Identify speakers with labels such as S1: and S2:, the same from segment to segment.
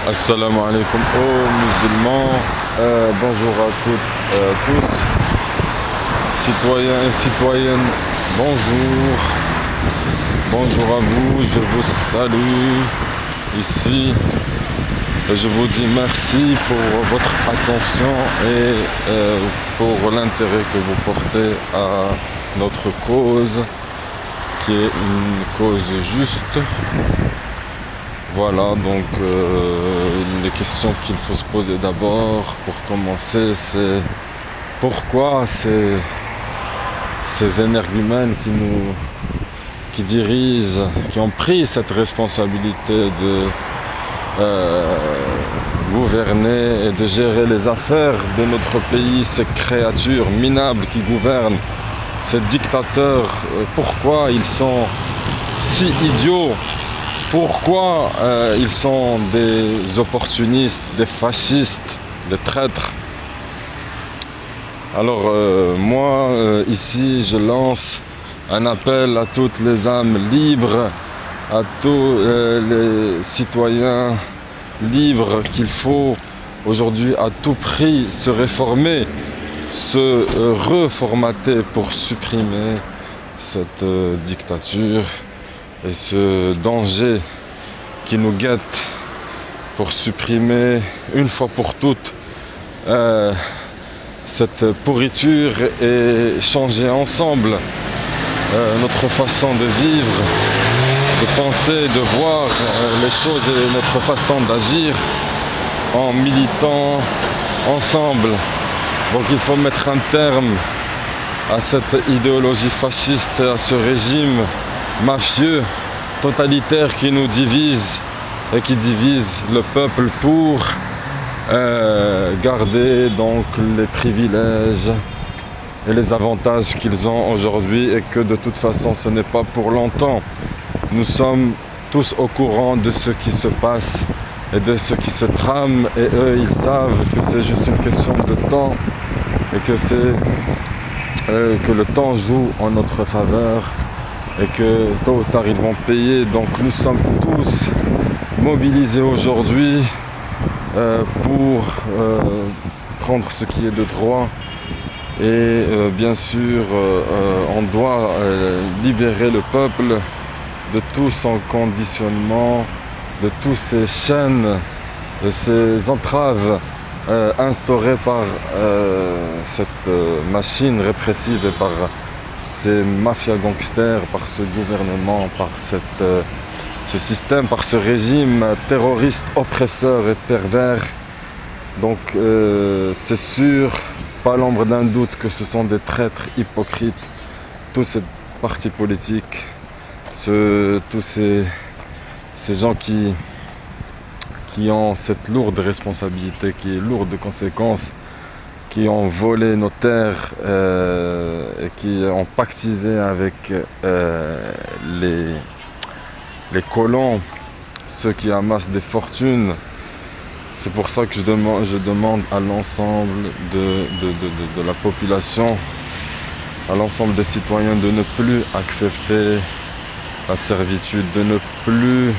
S1: Assalamu alaikum aux musulmans, bonjour à toutes et à tous, citoyens et citoyennes, bonjour, bonjour à vous, je vous salue ici et je vous dis merci pour votre attention et pour l'intérêt que vous portez à notre cause, qui est une cause juste. Voilà, donc les questions qu'il faut se poser d'abord pour commencer, c'est pourquoi ces énergumènes qui dirigent, qui ont pris cette responsabilité de gouverner et de gérer les affaires de notre pays, ces créatures minables qui gouvernent, ces dictateurs, pourquoi ils sont si idiots? Pourquoi ils sont des opportunistes, des fascistes, des traîtres? Alors moi, ici, je lance un appel à toutes les âmes libres, à tous les citoyens libres qu'il faut aujourd'hui à tout prix se réformer, se reformater pour supprimer cette dictature et ce danger qui nous guette, pour supprimer une fois pour toutes cette pourriture et changer ensemble notre façon de vivre, de penser, de voir les choses et notre façon d'agir en militant ensemble. Donc il faut mettre un terme à cette idéologie fasciste, à ce régime mafieux, totalitaire qui nous divise et qui divise le peuple pour garder donc les privilèges et les avantages qu'ils ont aujourd'hui, et que de toute façon ce n'est pas pour longtemps. Nous sommes tous au courant de ce qui se passe et de ce qui se trame, et eux ils savent que c'est juste une question de temps et que le temps joue en notre faveur et que tôt ou tard ils vont payer. Donc nous sommes tous mobilisés aujourd'hui pour prendre ce qui est de droit, et bien sûr on doit libérer le peuple de tout son conditionnement, de toutes ces chaînes, de ces entraves instaurées par cette machine répressive et par ces mafias gangsters, par ce gouvernement, par ce système, par ce régime terroriste, oppresseur et pervers. Donc c'est sûr, pas l'ombre d'un doute, que ce sont des traîtres hypocrites, tous ces partis politiques, tous ces gens qui ont cette lourde responsabilité, qui est lourde de conséquences, qui ont volé nos terres et qui ont pactisé avec les colons, ceux qui amassent des fortunes. C'est pour ça que je demande à l'ensemble de la population, à l'ensemble des citoyens, de ne plus accepter la servitude, de ne plus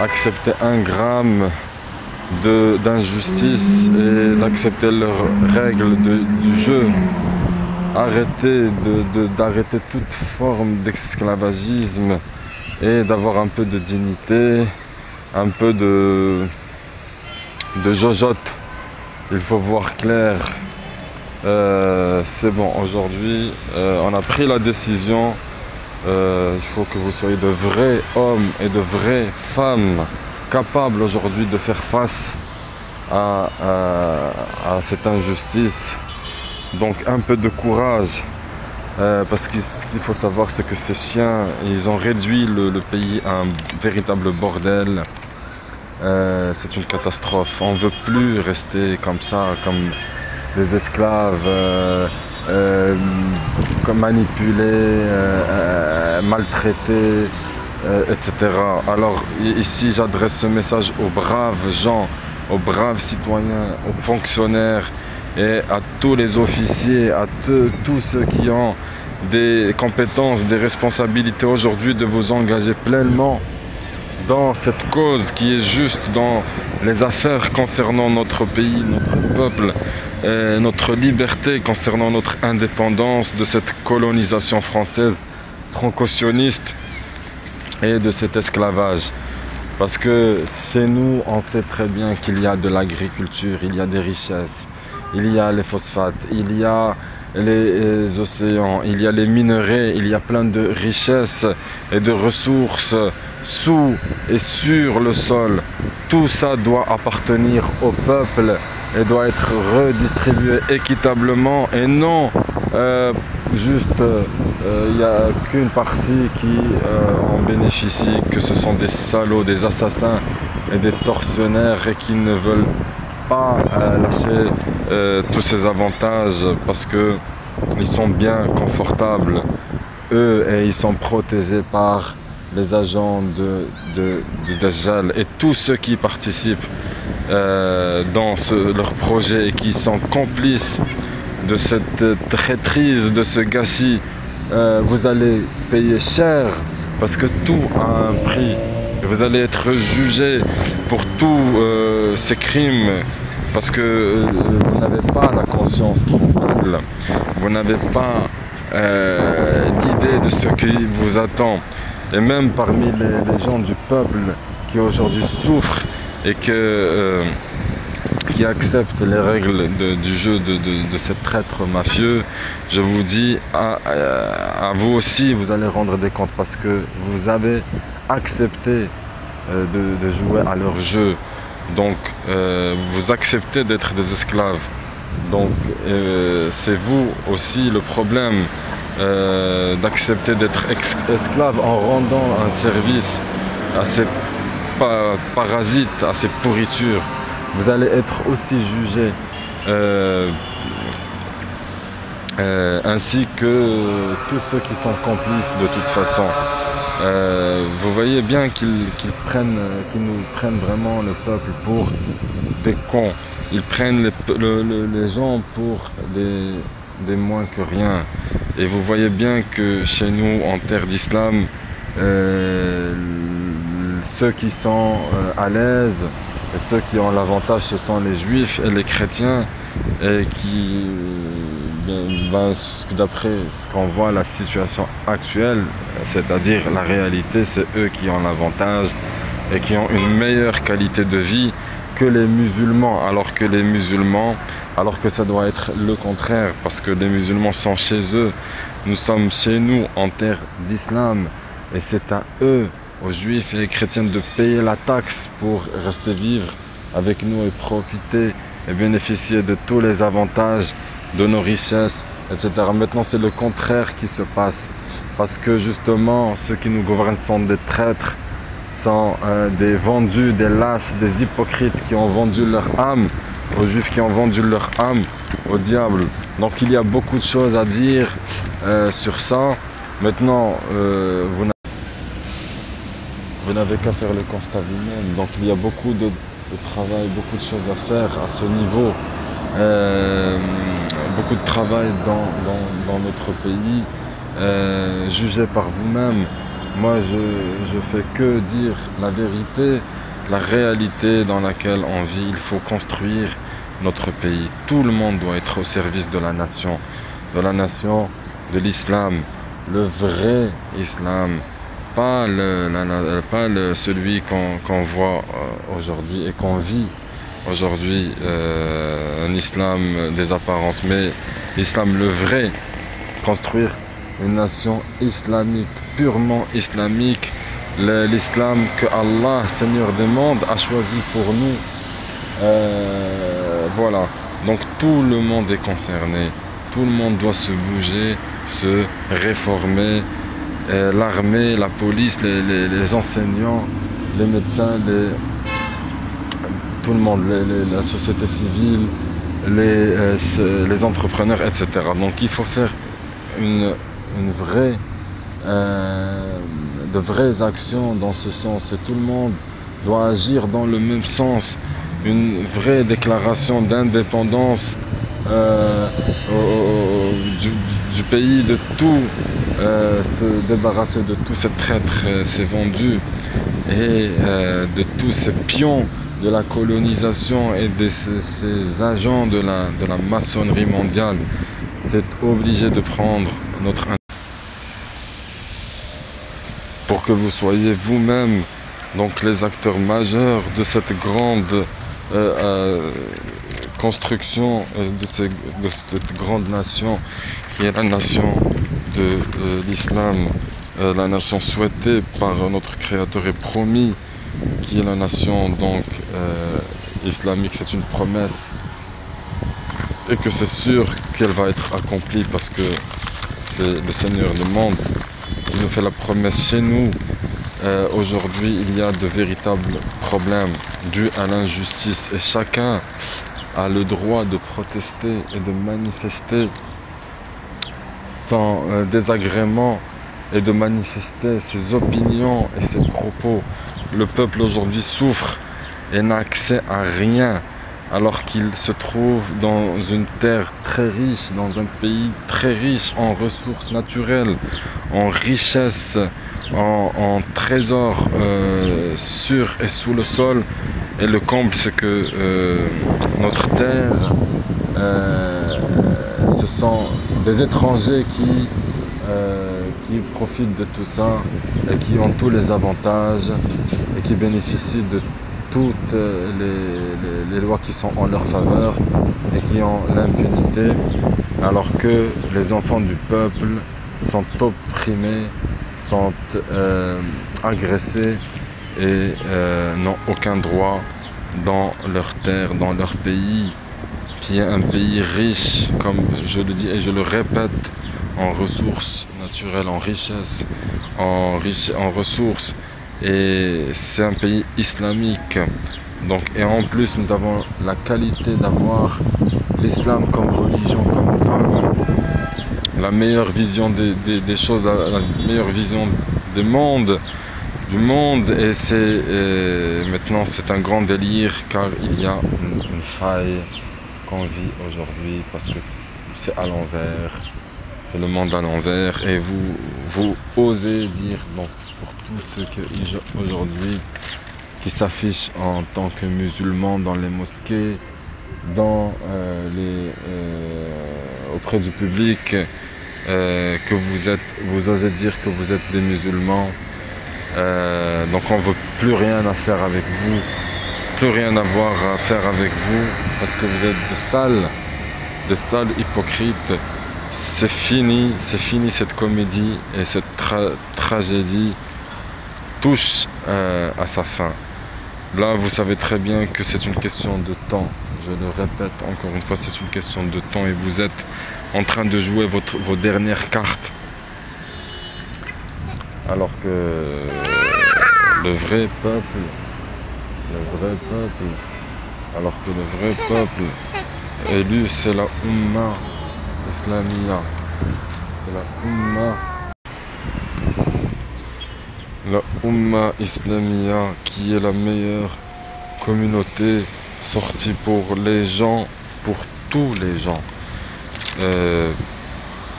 S1: accepter un gramme d'injustice et d'accepter leurs règles du jeu. D'arrêter toute forme d'esclavagisme et d'avoir un peu de dignité, un peu de jojote. Il faut voir clair. C'est bon, aujourd'hui on a pris la décision. Il faut que vous soyez de vrais hommes et de vraies femmes capables aujourd'hui de faire face à cette injustice. Donc un peu de courage, parce que ce qu'il faut savoir, c'est que ces chiens, ils ont réduit le pays à un véritable bordel. C'est une catastrophe. On ne veut plus rester comme ça, comme des esclaves, manipulés, maltraités, etc. Alors ici, j'adresse ce message aux braves gens, aux braves citoyens, aux fonctionnaires et à tous les officiers, à tous ceux qui ont des compétences, des responsabilités aujourd'hui, de vous engager pleinement dans cette cause, qui est juste dans les affaires concernant notre pays, notre peuple, et notre liberté, concernant notre indépendance de cette colonisation française franco-sioniste et de cet esclavage. Parce que chez nous, on sait très bien qu'il y a de l'agriculture, il y a des richesses, il y a les phosphates, il y a les océans, il y a les minerais, il y a plein de richesses et de ressources sous et sur le sol. Tout ça doit appartenir au peuple et doit être redistribué équitablement et non juste il n'y a qu'une partie qui en bénéficie, que ce sont des salauds, des assassins et des tortionnaires et qui ne veulent pas lâcher tous ces avantages parce que ils sont bien confortables eux et ils sont protégés par les agents de Dajjal et tous ceux qui participent dans leur projet et qui sont complices de cette traîtrise, de ce gâchis. Vous allez payer cher parce que tout a un prix. Vous allez être jugé pour tous ces crimes parce que vous n'avez pas la conscience tranquille, vous n'avez pas l'idée de ce qui vous attend. Et même parmi les gens du peuple qui aujourd'hui souffrent et qui acceptent les règles du jeu de ces traîtres mafieux, je vous dis, à vous aussi, vous allez rendre des comptes parce que vous avez accepté de jouer à leur jeu. Donc, vous acceptez d'être des esclaves. Donc, c'est vous aussi le problème d'accepter d'être esclave en rendant un service à ces parasites, à ces pourritures. Vous allez être aussi jugé ainsi que tous ceux qui sont complices de toute façon. Vous voyez bien qu'ils nous prennent vraiment le peuple pour des cons. Ils prennent les gens pour des moins que rien. Et vous voyez bien que chez nous, en terre d'islam, ceux qui sont à l'aise et ceux qui ont l'avantage, ce sont les juifs et les chrétiens, et qui, d'après ce qu'on voit, la situation actuelle, c'est-à-dire la réalité, c'est eux qui ont l'avantage et qui ont une meilleure qualité de vie que les musulmans, alors que ça doit être le contraire, parce que les musulmans sont chez eux, nous sommes chez nous en terre d'islam, et c'est à eux, aux juifs et aux chrétiens, de payer la taxe pour rester vivre avec nous et profiter et bénéficier de tous les avantages, de nos richesses, etc. Maintenant, c'est le contraire qui se passe, parce que justement, ceux qui nous gouvernent sont des traîtres, sont des vendus, des lâches, des hypocrites qui ont vendu leur âme aux juifs, qui ont vendu leur âme au diable. Donc il y a beaucoup de choses à dire sur ça. Maintenant, vous n'avez qu'à faire le constat vous-même. Donc il y a beaucoup de travail, beaucoup de choses à faire à ce niveau. Beaucoup de travail dans notre pays. Jugez par vous-même. Moi, je fais que dire la vérité, la réalité dans laquelle on vit. Il faut construire notre pays. Tout le monde doit être au service de la nation, de l'islam, le vrai islam, pas celui qu'on voit aujourd'hui et qu'on vit aujourd'hui, un islam des apparences, mais l'islam le vrai, construire une nation islamique, purement islamique, l'islam que Allah, Seigneur des mondes, a choisi pour nous. Voilà, donc tout le monde est concerné, tout le monde doit se bouger, se réformer, l'armée, la police, les enseignants, les médecins, tout le monde, la société civile, les entrepreneurs, etc. Donc il faut faire de vraies actions dans ce sens, et tout le monde doit agir dans le même sens. Une vraie déclaration d'indépendance du pays, de tout, se débarrasser de tous ces traîtres, ces vendus, et de tous ces pions de la colonisation et de ces agents de la maçonnerie mondiale, c'est obligé de prendre notre pour que vous soyez vous-même donc les acteurs majeurs de cette grande construction de cette grande nation qui est la nation de l'islam, la nation souhaitée par notre Créateur et promis, qui est la nation donc islamique. C'est une promesse et que c'est sûr qu'elle va être accomplie parce que c'est le Seigneur du monde qui nous fait la promesse chez nous. Aujourd'hui, il y a de véritables problèmes dus à l'injustice et chacun a le droit de protester et de manifester sans désagrément et de manifester ses opinions et ses propos. Le peuple aujourd'hui souffre et n'a accès à rien alors qu'il se trouve dans une terre très riche, dans un pays très riche en ressources naturelles, en richesses, en trésors sur et sous le sol. Et le comble, c'est que notre terre, ce sont des étrangers qui profitent de tout ça et qui ont tous les avantages et qui bénéficient de toutes les lois qui sont en leur faveur et qui ont l'impunité, alors que les enfants du peuple sont opprimés, sont agressés et n'ont aucun droit dans leur terre, dans leur pays, qui est un pays riche, comme je le dis et je le répète, en ressources naturelles, en richesse, en ressources. Et c'est un pays islamique. Donc, et en plus, nous avons la qualité d'avoir l'islam comme religion, comme la meilleure vision des choses, la meilleure vision du monde. Et maintenant, c'est un grand délire car il y a une faille qu'on vit aujourd'hui parce que c'est à l'envers. C'est le monde à l'envers et vous osez dire donc pour tous ceux qui aujourd'hui qui s'affichent en tant que musulmans dans les mosquées, auprès du public, que vous osez dire que vous êtes des musulmans. Donc on veut plus rien à faire avec vous, plus rien avoir à faire avec vous parce que vous êtes des sales hypocrites. C'est fini cette comédie et cette tragédie touche à sa fin. Là, vous savez très bien que c'est une question de temps. Je le répète encore une fois, c'est une question de temps et vous êtes en train de jouer vos dernières cartes. Alors que le vrai peuple, élu, c'est la Ummah Islamia. C'est la Ummah Islamia qui est la meilleure communauté sortie pour les gens, pour tous les gens.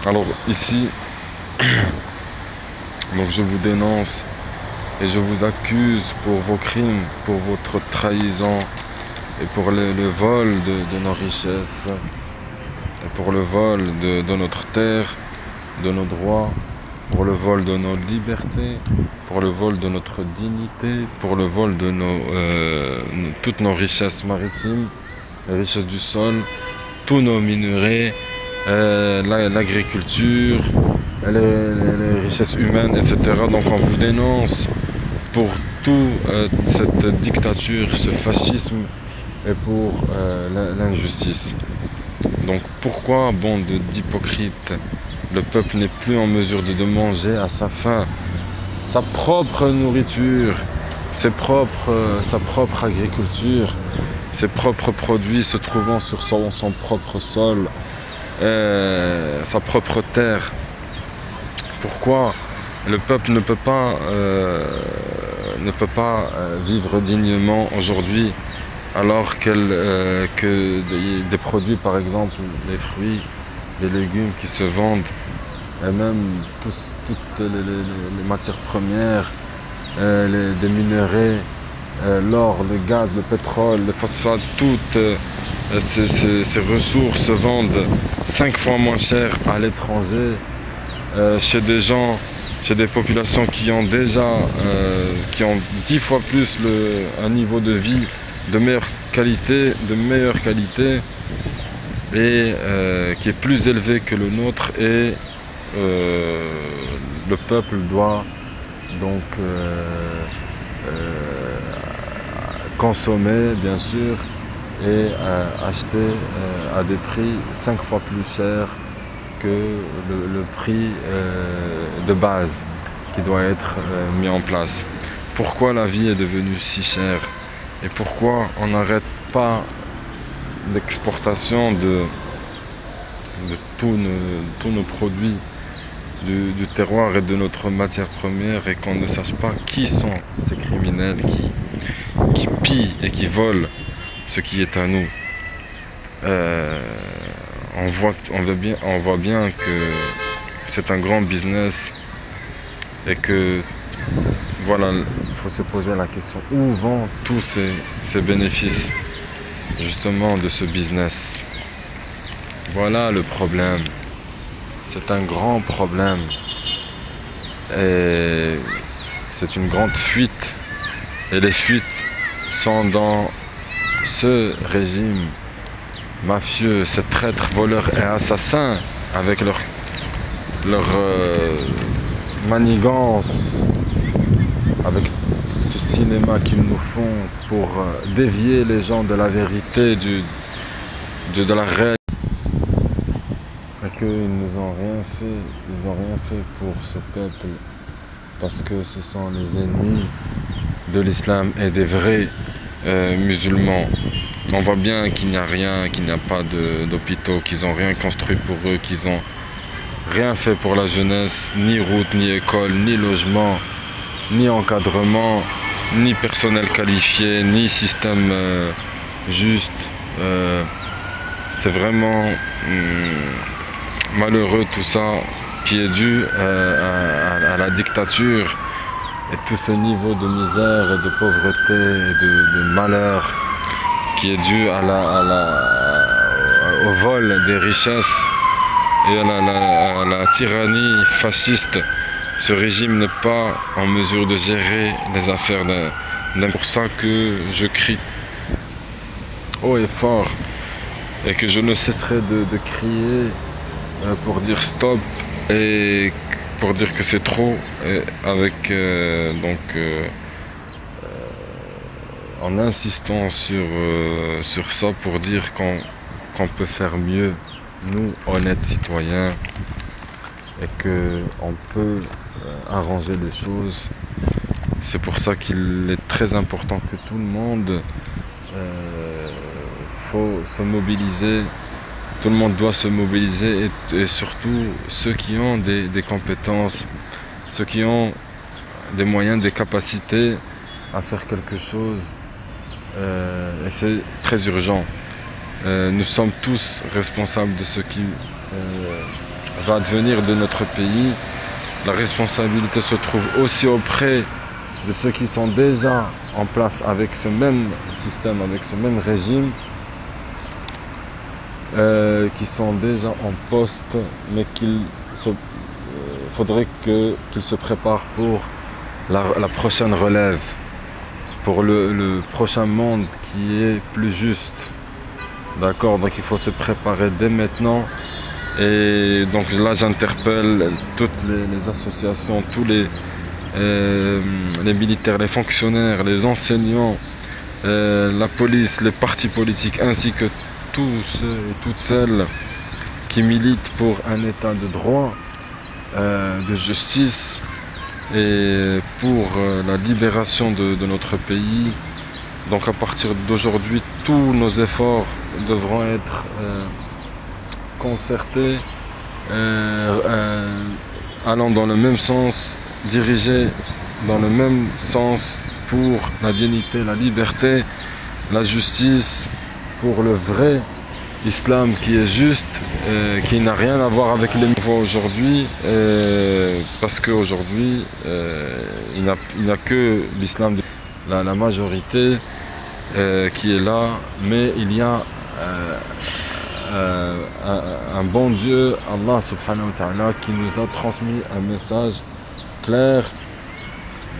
S1: Alors ici, donc je vous dénonce et je vous accuse pour vos crimes, pour votre trahison et pour le vol de nos richesses, et pour le vol de notre terre, de nos droits, pour le vol de nos libertés, pour le vol de notre dignité, pour le vol de toutes nos richesses maritimes, les richesses du sol, tous nos minerais, l'agriculture, les richesses humaines, etc. Donc on vous dénonce pour toute cette dictature, ce fascisme et pour l'injustice. Donc pourquoi, bande d'hypocrites, le peuple n'est plus en mesure de manger à sa faim, sa propre nourriture, sa propre agriculture, ses propres produits se trouvant sur son propre sol, sa propre terre. Pourquoi le peuple ne peut pas vivre dignement aujourd'hui alors que des produits, par exemple les fruits, les légumes qui se vendent et même toutes les matières premières des minerais, l'or, le gaz, le pétrole, le phosphate, toutes ces ressources se vendent 5 fois moins cher à l'étranger, chez des gens, chez des populations qui ont déjà, qui ont 10 fois plus un niveau de vie de meilleure qualité, et qui est plus élevé que le nôtre, et le peuple doit donc consommer bien sûr et acheter à des prix 5 fois plus chers que le prix de base qui doit être mis en place. Pourquoi la vie est devenue si chère et pourquoi on n'arrête pas l'exportation de tous nos produits du terroir et de notre matière première, et qu'on ne sache pas qui sont ces criminels qui pillent et qui volent ce qui est à nous. On voit bien que c'est un grand business, et que voilà, il faut se poser la question, où vont tous ces bénéfices justement de ce business? Voilà le problème. C'est un grand problème, et c'est une grande fuite, et les fuites sont dans ce régime mafieux, ces traîtres, voleurs et assassins, avec leur manigance, avec ce cinéma qu'ils nous font pour dévier les gens de la vérité, de la réalité. Et qu'ils nous ont rien fait, ils ont rien fait pour ce peuple, parce que ce sont les ennemis de l'islam et des vrais musulmans. On voit bien qu'il n'y a rien, qu'il n'y a pas d'hôpitaux, qu'ils n'ont rien construit pour eux, qu'ils n'ont rien fait pour la jeunesse, ni route, ni école, ni logement, ni encadrement, ni personnel qualifié, ni système juste. C'est vraiment malheureux tout ça, qui est dû à la dictature, et tout ce niveau de misère et de pauvreté et de malheur qui est dû au vol des richesses et à la tyrannie fasciste. Ce régime n'est pas en mesure de gérer les affaires C'est pour ça que je crie haut et fort, et que je ne cesserai de crier pour dire stop, et pour dire que c'est trop, avec en insistant sur ça, pour dire qu'on peut faire mieux, nous honnêtes citoyens, et qu'on peut arranger les choses. C'est pour ça qu'il est très important que tout le monde faut se mobiliser. Tout le monde doit se mobiliser, et surtout ceux qui ont des compétences, ceux qui ont des moyens, des capacités à faire quelque chose. Et c'est très urgent. Nous sommes tous responsables de ce qui va advenir de notre pays. La responsabilité se trouve aussi auprès de ceux qui sont déjà en place avec ce même système, avec ce même régime, qui sont déjà en poste, mais faudrait qu'ils se préparent pour la prochaine relève, pour le prochain monde qui est plus juste. D'accord, donc il faut se préparer dès maintenant. Et donc là, j'interpelle toutes les associations, tous les militaires, les fonctionnaires, les enseignants, la police, les partis politiques, ainsi que tous ceux et toutes celles qui militent pour un état de droit, de justice, et pour la libération de notre pays. Donc à partir d'aujourd'hui, tous nos efforts devront être concertés, allant dans le même sens, dirigés dans le même sens, pour la dignité, la liberté, la justice, pour le vrai islam qui est juste, qui n'a rien à voir avec les mouvements aujourd'hui, parce qu'aujourd'hui, il n'y a que l'islam, la majorité qui est là, mais il y a un bon Dieu, Allah subhanahu wa ta'ala, qui nous a transmis un message clair,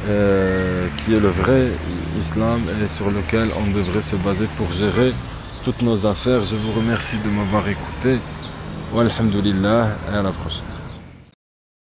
S1: qui est le vrai islam et sur lequel on devrait se baser pour gérer toutes nos affaires. Je vous remercie de m'avoir écouté. Walhamdulillah, et à la prochaine.